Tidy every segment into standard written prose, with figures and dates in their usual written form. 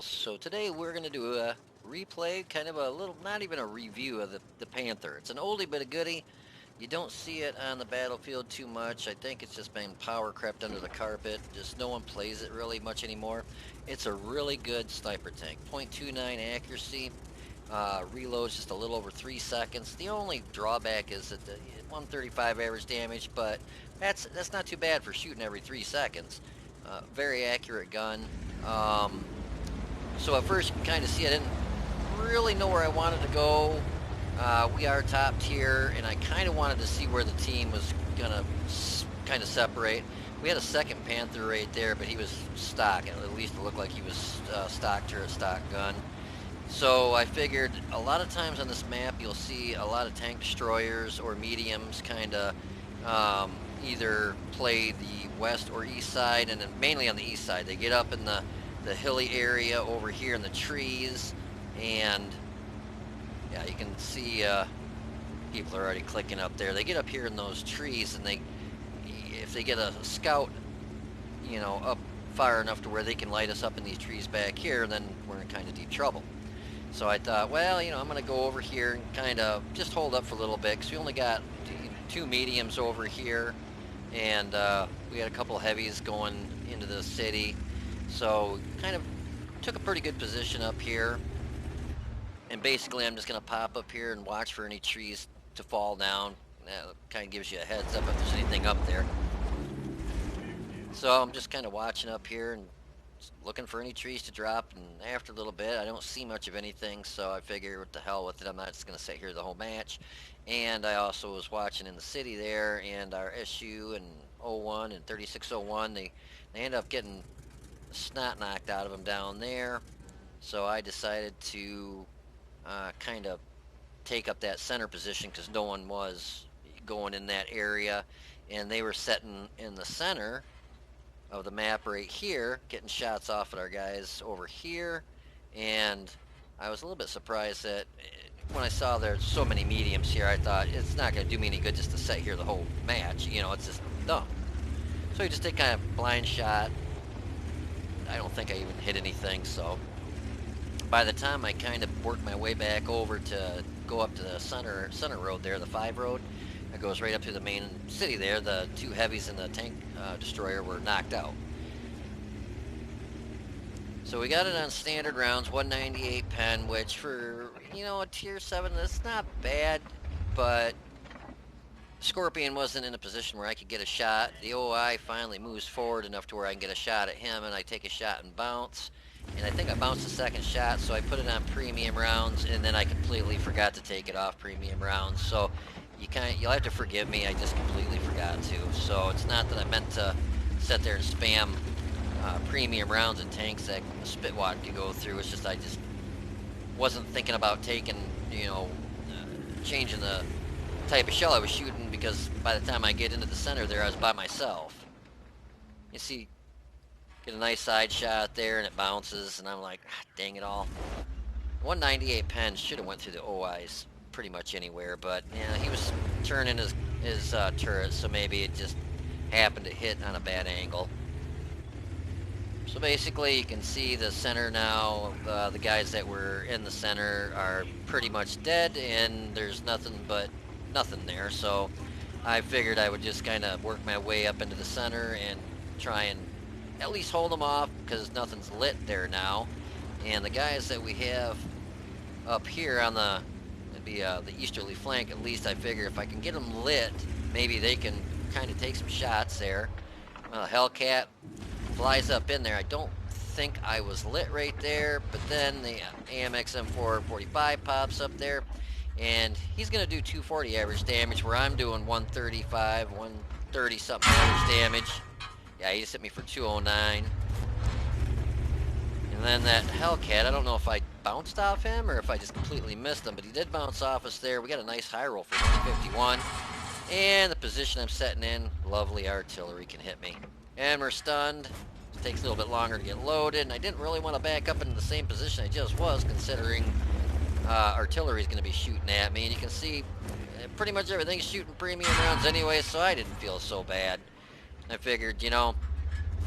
gals. So today we're going to do a replay, kind of a little, not even a review of the Panther. It's an oldie but a goodie. You don't see it on the battlefield too much. I think it's just been power crept under the carpet. Just no one plays it really much anymore. It's a really good sniper tank. .29 accuracy. Reloads just a little over 3 seconds. The only drawback is that the 135 average damage, but that's not too bad for shooting every 3 seconds. Very accurate gun. So at first you can kind of see I didn't really know where I wanted to go. We are top tier, and I kind of wanted to see where the team was gonna kind of separate. We had a second Panther right there, but he was stock. At least it looked like he was stock turret, stock gun. So I figured a lot of times on this map you'll see a lot of tank destroyers or mediums kind of either play the west or east side, and then mainly on the east side. They get up in the hilly area over here in the trees, and yeah, you can see people are already clicking up there. They get up here in those trees, and if they get a scout, you know, up far enough to where they can light us up in these trees back here, then we're in kind of deep trouble. So I thought, well, you know, I'm going to go over here and kind of just hold up for a little bit, because we only got two mediums over here, and we had a couple of heavies going into the city. So kind of took a pretty good position up here. And basically I'm just going to pop up here and watch for any trees to fall down. That kind of gives you a heads up if there's anything up there. So I'm just kind of watching up here and looking for any trees to drop, and after a little bit I don't see much of anything, so I figure what the hell with it, I'm not just going to sit here the whole match. And I also was watching in the city there, and our SU and 01 and 3601, they end up getting snot knocked out of them down there. So I decided to kind of take up that center position, because no one was going in that area, and they were sitting in the center of the map right here, getting shots off at our guys over here. And I was a little bit surprised that when I saw there's so many mediums here, I thought it's not going to do me any good just to sit here the whole match. You know, it's just dumb. So I just did kind of blind shot. I don't think I even hit anything. So by the time I kind of worked my way back over to go up to the center road there, the 5 road, it goes right up to the main city there, the two heavies and the tank destroyer were knocked out. So we got it on standard rounds, 198 pen, which for, you know, a tier 7, that's not bad, but Scorpion wasn't in a position where I could get a shot. The OI finally moves forward enough to where I can get a shot at him, and I take a shot and bounce. And I think I bounced the second shot, so I put it on premium rounds, and then I completely forgot to take it off premium rounds. So you'll have to forgive me, I just completely forgot to. So it's not that I meant to sit there and spam premium rounds and tanks that a spitwad could go through. It's just I just wasn't thinking about taking, you know, changing the type of shell I was shooting, because by the time I get into the center there, I was by myself. You see, get a nice side shot there, and it bounces, and I'm like, dang it all. 198 pen should have went through the OIs pretty much anywhere, but yeah, he was turning his turret, so maybe it just happened to hit on a bad angle. So basically you can see the center now. The guys that were in the center are pretty much dead, and there's nothing there. So I figured I would just kind of work my way up into the center and try and at least hold them off, because nothing's lit there now. And the guys that we have up here on the easterly flank, at least I figure if I can get them lit, maybe they can kind of take some shots there. Hellcat flies up in there. I don't think I was lit right there, but then the AMX M445 pops up there, and he's going to do 240 average damage, where I'm doing 135, 130 something average damage. Yeah, he just hit me for 209. And then that Hellcat, I don't know if I bounced off him or if I just completely missed him, but he did bounce off us there. We got a nice high roll for 151. And the position I'm setting in, lovely artillery can hit me. And we're stunned. It takes a little bit longer to get loaded, and I didn't really want to back up into the same position I just was, considering artillery is going to be shooting at me. And you can see pretty much everything's shooting premium rounds anyway, so I didn't feel so bad. I figured, you know,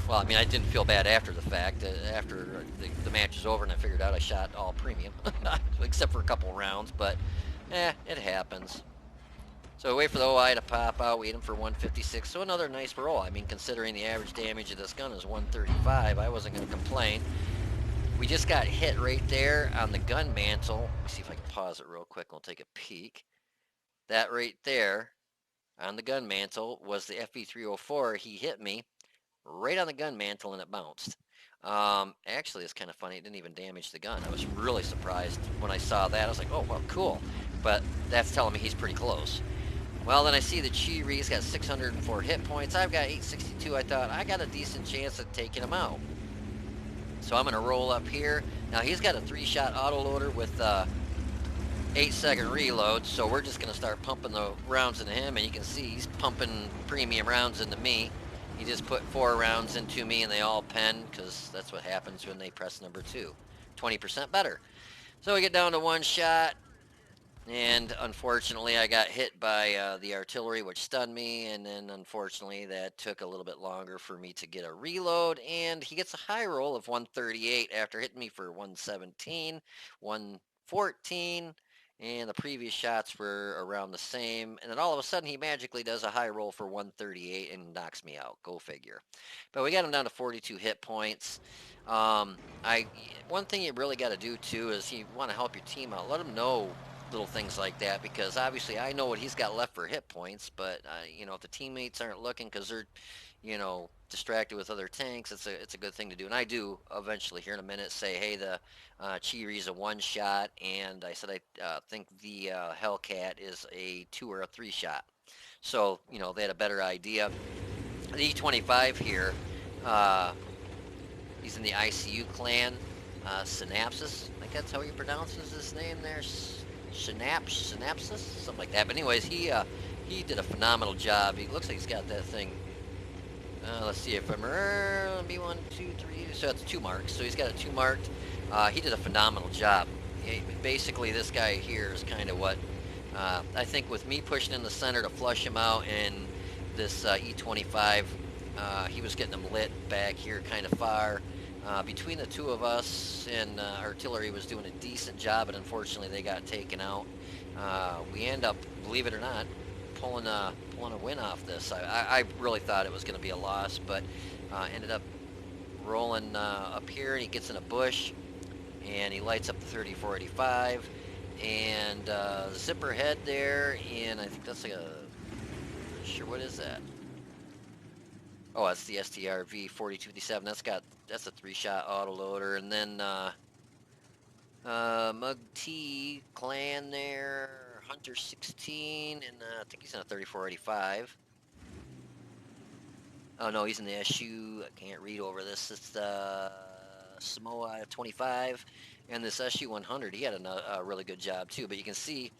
Well, I mean, I didn't feel bad after the fact. After the match was over and I figured out I shot all premium, except for a couple rounds, but it happens. So we wait for the OI to pop out, we hit him for 156, so another nice roll. I mean, considering the average damage of this gun is 135, I wasn't going to complain. We just got hit right there on the gun mantle. Let me see if I can pause it real quick. We'll take a peek. That right there on the gun mantle was the FV304. He hit me right on the gun mantle and it bounced. Actually, it's kind of funny. It didn't even damage the gun. I was really surprised when I saw that. I was like, oh, well, cool. But that's telling me he's pretty close. Well, then I see the Chi-Ri's got 604 hit points. I've got 862. I thought I got a decent chance of taking him out. So I'm going to roll up here. Now, he's got a 3-shot autoloader with 8-second reload, so we're just going to start pumping the rounds into him, and you can see he's pumping premium rounds into me. He just put 4 rounds into me, and they all pen, because that's what happens when they press number 2. 20% better. So we get down to 1 shot. And unfortunately, I got hit by the artillery, which stunned me. And then unfortunately, that took a little bit longer for me to get a reload. And he gets a high roll of 138 after hitting me for 117, 114. And the previous shots were around the same. And then all of a sudden, he magically does a high roll for 138 and knocks me out. Go figure. But we got him down to 42 hit points. I One thing you really got to do too is you want to help your team out. Let them know little things like that, because obviously I know what he's got left for hit points, but you know, if the teammates aren't looking because they're, you know, distracted with other tanks, it's a good thing to do. And I do eventually here in a minute say, hey, the Chiri's a 1-shot, and I said I think the Hellcat is a 2 or a 3-shot. So you know, they had a better idea. The E25 here, uh, he's in the ICU clan. Synapsis, I think that's how he pronounces his name there. Synapsis, something like that. But anyways, he did a phenomenal job. He looks like he's got that thing. Let's see if I'm B1, 2, 3. So that's 2 marks. So he's got a 2 marked. He did a phenomenal job. Basically, this guy here is kind of what I think with me pushing in the center to flush him out, and this E25, he was getting them lit back here kind of far. Between the two of us, and artillery was doing a decent job, but unfortunately they got taken out. We end up, believe it or not, pulling a win off this. I really thought it was going to be a loss, but ended up rolling up here, and he gets in a bush, and he lights up the 3485, and zipper head there, and I think that's like a, sure, what is that? Oh, that's the STRV 4257. That's a 3-shot autoloader, and then Mug T clan there, Hunter 16, and I think he's in a 3485. Oh no, he's in the SU. I can't read over this. It's the Samoa 25, and this SU 100. He had a really good job too. But you can see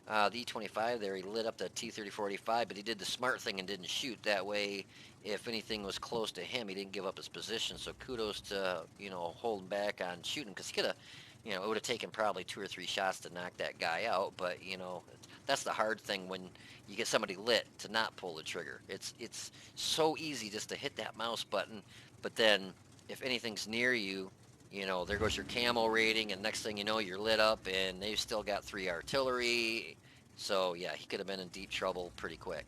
the E25 there, he lit up the T-3485, but he did the smart thing and didn't shoot. That way, if anything was close to him, he didn't give up his position. So kudos to, you know, holding back on shooting, because he could have, you know, it would have taken probably 2 or 3 shots to knock that guy out. But, you know, that's the hard thing when you get somebody lit, to not pull the trigger. It's so easy just to hit that mouse button, but then if anything's near you, you know, there goes your camo rating, and next thing you know, you're lit up, and they've still got 3 artillery. So yeah, he could have been in deep trouble pretty quick.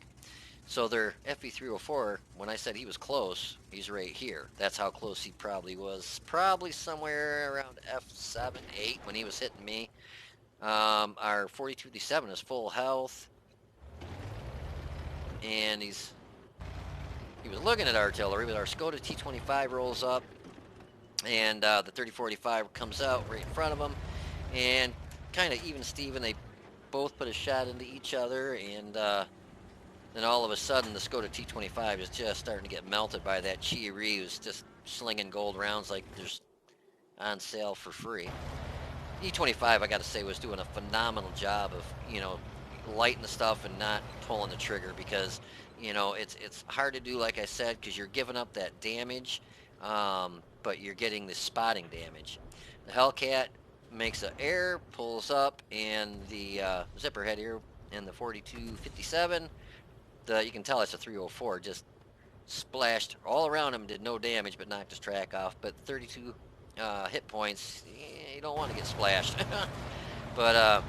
So their FV304, when I said he was close, he's right here. That's how close he probably was. Probably somewhere around F7, 8 when he was hitting me. Our 4257 is full health, and he was looking at artillery, but our Skoda T25 rolls up, and the 3045 comes out right in front of him, and kind of even Steven, they both put a shot into each other, and then all of a sudden the Skoda T25 is just starting to get melted by that Chi-Ri, who's just slinging gold rounds like there's on sale for free. E25, I got to say, was doing a phenomenal job of, you know, lighting the stuff and not pulling the trigger, because, you know, it's hard to do, like I said, because you're giving up that damage, but you're getting the spotting damage. The Hellcat makes an air, pulls up, and the zipper head here in the 4257, you can tell it's a 304, just splashed all around him, did no damage, but knocked his track off. But 32 hit points, you don't want to get splashed. But our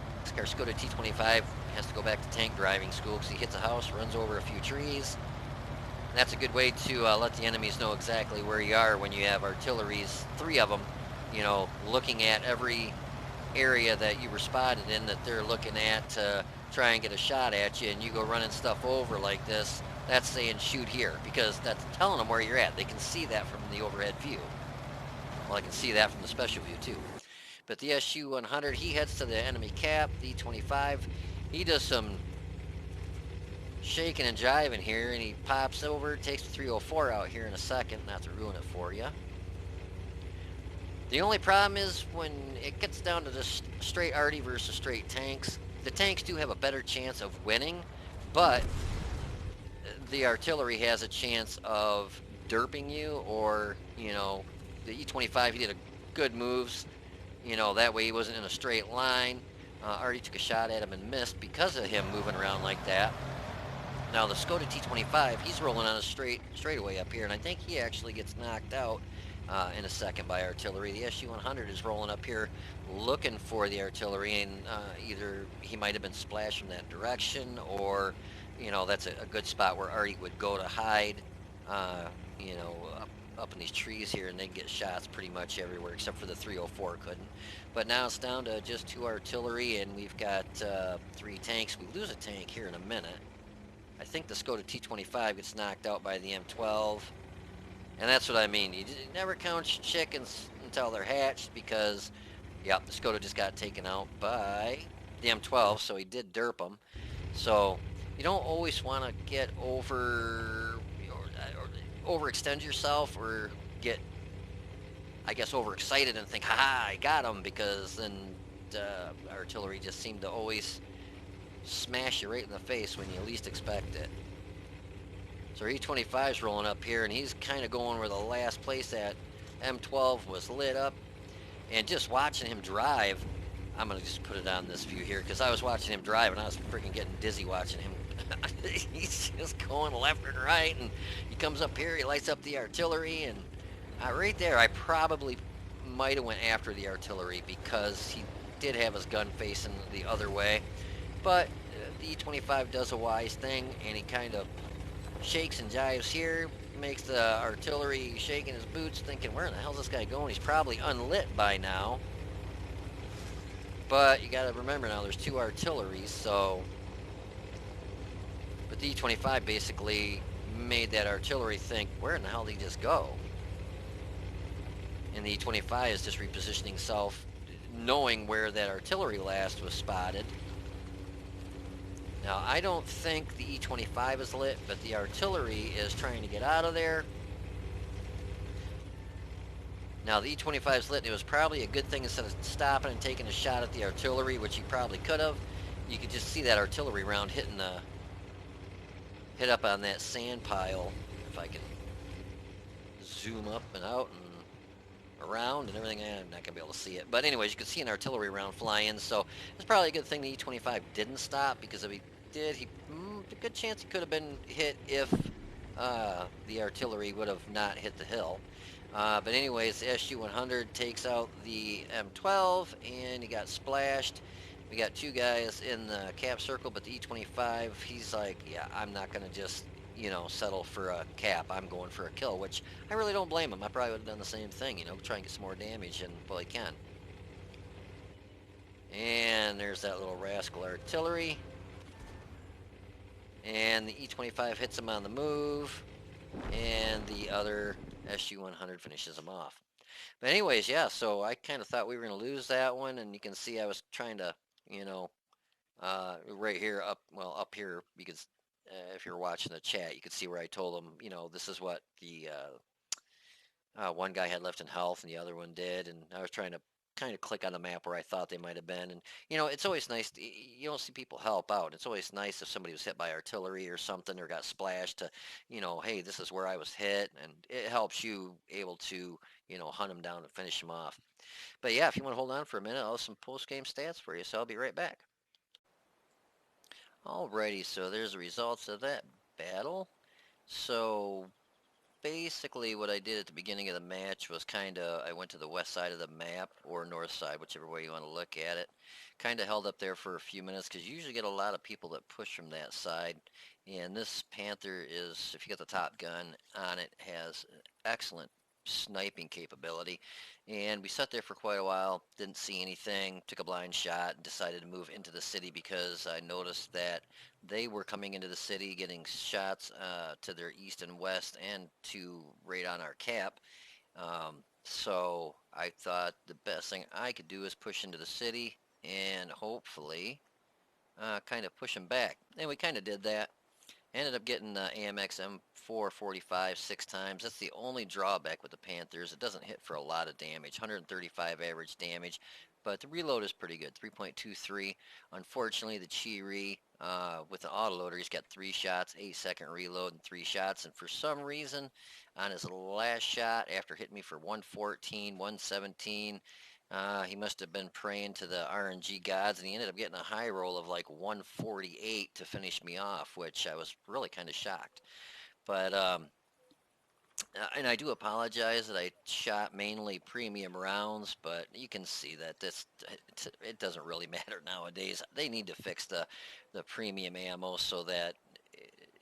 Skoda T25 has to go back to tank driving school because he hits a house, runs over a few trees. And that's a good way to let the enemies know exactly where you are when you have artilleries, 3 of them, looking at every area that you were spotted in that they're looking at to try and get a shot at you, and you go running stuff over like this. That's saying shoot here, because that's telling them where you're at. They can see that from the overhead view. Well, I can see that from the special view too. But the SU-100, he heads to the enemy cap. The E-25, he does some shaking and jiving here, and he pops over, takes the 304 out here in a second, not to ruin it for you. The only problem is when it gets down to just straight arty versus straight tanks, the tanks do have a better chance of winning, but the artillery has a chance of derping you, or, the E-25, he did a good moves, that way he wasn't in a straight line. Artie took a shot at him and missed because of him moving around like that. Now the Skoda T25, he's rolling on a straightaway up here, and I think he actually gets knocked out in a second by artillery. The SU-100 is rolling up here looking for the artillery, and either he might have been splashed from that direction, or, that's a good spot where Artie would go to hide, up in these trees here, and they get shots pretty much everywhere, except for the 304 couldn't. But now it's down to just 2 artillery, and we've got 3 tanks. We lose a tank here in a minute. I think the Skoda T25 gets knocked out by the M12. And that's what I mean. You never count chickens until they're hatched, because, yeah, the Skoda just got taken out by the M12, so he did derp him. So you don't always want to get or overextend yourself, or get, I guess, overexcited and think, haha, I got him, because then artillery just seemed to always smash you right in the face when you least expect it. So E25 is rolling up here, and he's kind of going where the last place that M12 was lit up. And just watching him drive, I'm going to just put it on this view here, because I was watching him drive, and I was freaking getting dizzy watching him. He's just going left and right, and he comes up here, he lights up the artillery, and right there, I probably might have went after the artillery, because he did have his gun facing the other way. But the E25 does a wise thing, and he kind of shakes and jives here, makes the artillery shaking his boots, thinking, where in the hell's this guy going? He's probably unlit by now. But you gotta remember now, there's 2 artilleries, so... But the E25 basically made that artillery think, where in the hell did he just go? And the E25 is just repositioning himself, knowing where that artillery last was spotted. Now, I don't think the E25 is lit, but the artillery is trying to get out of there. Now, the E25 is lit, and it was probably a good thing, instead of stopping and taking a shot at the artillery, which he probably could have. You could just see that artillery round hit up on that sand pile. If I can zoom up and out and around and everything, I'm not gonna be able to see it. But anyways, you could see an artillery round fly in, so it's probably a good thing the E25 didn't stop, because if he did, a good chance he could have been hit if the artillery would have not hit the hill. But anyways, the SU-100 takes out the M12, and he got splashed. We got 2 guys in the cap circle, but the E25, he's like, yeah, I'm not gonna just, settle for a cap. I'm going for a kill, which I really don't blame him. I probably would have done the same thing, try and get some more damage, and, well, he can. And there's that little rascal artillery. And the E25 hits him on the move, and the other SU-100 finishes him off. But anyways, yeah, so I kind of thought we were going to lose that one, and you can see I was trying to, right here, up here, because if you're watching the chat, you could see where I told them, this is what the one guy had left in health and the other one did, and I was trying to kind of click on the map where I thought they might have been. And it's always nice you don't see people help out. It's always nice if somebody was hit by artillery or something, or got splashed, to hey, this is where I was hit, and it helps you able to hunt them down and finish them off. But yeah, if you want to hold on for a minute, I'll have some post-game stats for you, so I'll be right back. Alrighty, so there's the results of that battle. So basically what I did at the beginning of the match was I went to the west side of the map, or north side, whichever way you want to look at it. Kind of held up there for a few minutes because you usually get a lot of people that push from that side. And this Panther is, if you get the top gun on it, has excellent sniping capability. And we sat there for quite a while, didn't see anything, took a blind shot, and decided to move into the city because I noticed that they were coming into the city, getting shots to their east and west, and to right on our cap. So I thought the best thing I could do is push into the city and hopefully kind of push them back. And we kind of did that. Ended up getting the AMX M445 6 times. That's the only drawback with the Panthers. It doesn't hit for a lot of damage, 135 average damage, but the reload is pretty good, 3.23. Unfortunately, the Chi-Ri with the autoloader, he's got 3 shots, 8-second reload, and 3 shots. And for some reason, on his last shot, after hitting me for 114, 117, he must have been praying to the RNG gods, and he ended up getting a high roll of like 148 to finish me off, which I was really kind of shocked. But and I do apologize that I shot mainly premium rounds, but you can see that it doesn't really matter nowadays. They need to fix the premium ammo so that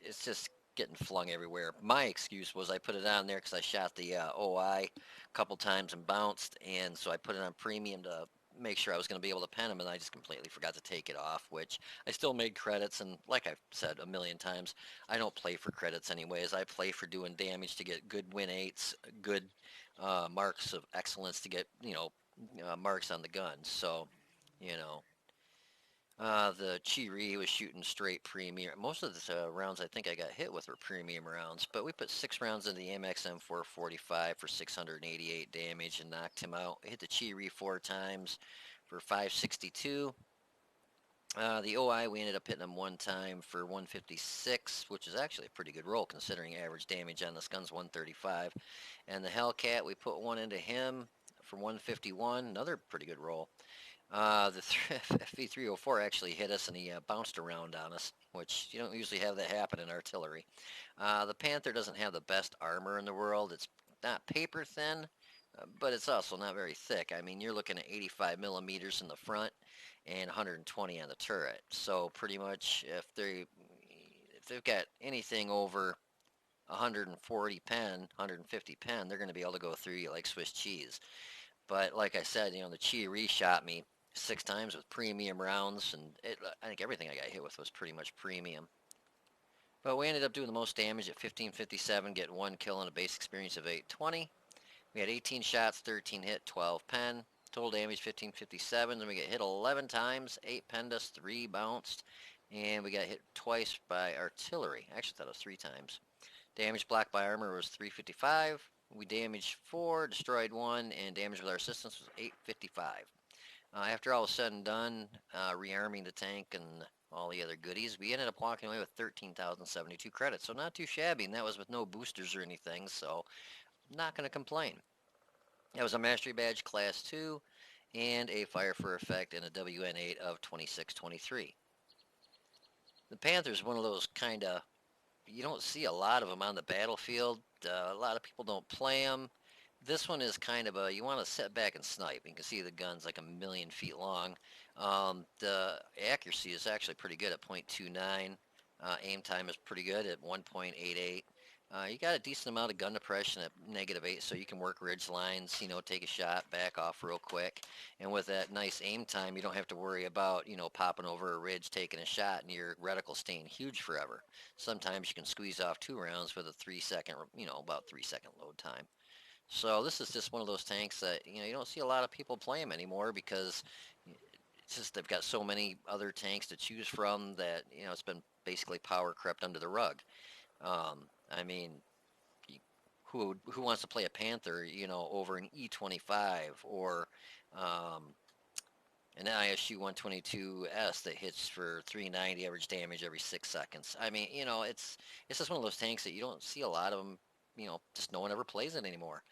it's just getting flung everywhere. My excuse was I put it on there because I shot the OI a couple times and bounced, and so I put it on premium to make sure I was going to be able to pen them, and I just completely forgot to take it off, which I still made credits, and like I've said a million times, I don't play for credits anyways. I play for doing damage to get good win eights, good marks of excellence to get, marks on the gun. So, you know, the Chi-Ri was shooting straight premium. Most of the rounds I think I got hit with were premium rounds, but we put 6 rounds into the MX M445 for 688 damage and knocked him out. Hit the Chi-Ri 4 times for 562. The OI, we ended up hitting him 1 time for 156, which is actually a pretty good roll considering average damage on this gun's 135. And the Hellcat, we put one into him for 151, another pretty good roll. The V304 actually hit us and he bounced around on us, which you don't usually have that happen in artillery. The Panther doesn't have the best armor in the world. It's not paper thin, but it's also not very thick. I mean, you're looking at 85 millimeters in the front and 120 on the turret. So pretty much if they've got anything over 140 pen, 150 pen, they're going to be able to go through you like Swiss cheese. But like I said, the Chi shot me 6 times with premium rounds, and I think everything I got hit with was pretty much premium. But we ended up doing the most damage at 1557, getting 1 kill and a base experience of 820. We had 18 shots, 13 hit, 12 pen. Total damage 1557. Then we get hit 11 times, 8 penned us, 3 bounced, and we got hit twice by artillery. Actually, I thought it was 3 times. Damage blocked by armor was 355. We damaged 4, destroyed 1, and damage with our assistance was 855. After all was said and done, rearming the tank and all the other goodies, we ended up walking away with 13,072 credits. So not too shabby, and that was with no boosters or anything, so not going to complain. That was a Mastery Badge Class 2 and a Fire for Effect and a WN8 of 2623. The Panther's one of those kind of, you don't see a lot of them on the battlefield. A lot of people don't play them. This one is kind of you want to sit back and snipe. You can see the gun's like 1,000,000 feet long. The accuracy is actually pretty good at .29. Aim time is pretty good at 1.88. You got a decent amount of gun depression at -8, so you can work ridge lines, take a shot, back off real quick. And with that nice aim time, you don't have to worry about, popping over a ridge, taking a shot, and your reticle staying huge forever. Sometimes you can squeeze off 2 rounds with a 3-second, about 3-second load time. So this is just one of those tanks that, you don't see a lot of people play them anymore because it's just they've got so many other tanks to choose from that, it's been basically power crept under the rug. I mean, who wants to play a Panther, over an E25 or an ISU 122S that hits for 390 average damage every 6 seconds? I mean, it's just one of those tanks that you don't see a lot of them. Just no one ever plays it anymore.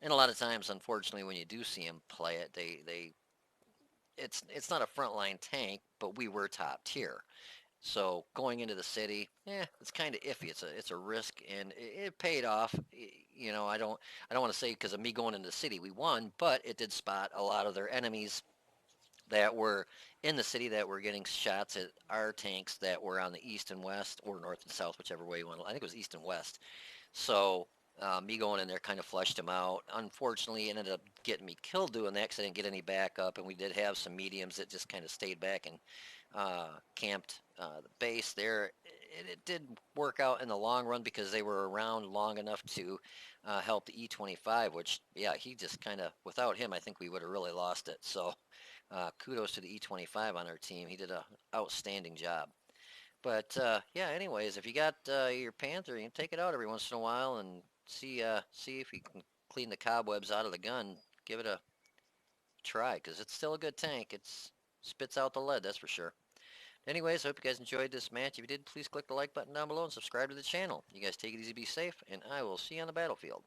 And a lot of times, unfortunately, when you do see them play it, it's not a frontline tank, but we were top tier. So going into the city, it's kind of iffy. It's a risk, and it paid off. You know, I don't want to say because of me going into the city we won, but it did spot a lot of their enemies that were in the city that were getting shots at our tanks that were on the east and west, or north and south, whichever way you want. I think it was east and west. So me going in there kind of flushed him out. Unfortunately, it ended up getting me killed doing that because I didn't get any backup, and we did have some mediums that just kind of stayed back and camped the base there. It did work out in the long run because they were around long enough to help the E-25, which, yeah, he just kind of, without him, I think we would have really lost it. So kudos to the E-25 on our team. He did an outstanding job. But yeah, anyways, if you got your Panther, you can take it out every once in a while and see if you can clean the cobwebs out of the gun. Give it a try because it's still a good tank. It's spits out the lead, that's for sure. Anyways, I hope you guys enjoyed this match. If you did, please click the like button down below and subscribe to the channel. You guys take it easy, be safe, and I will see you on the battlefield.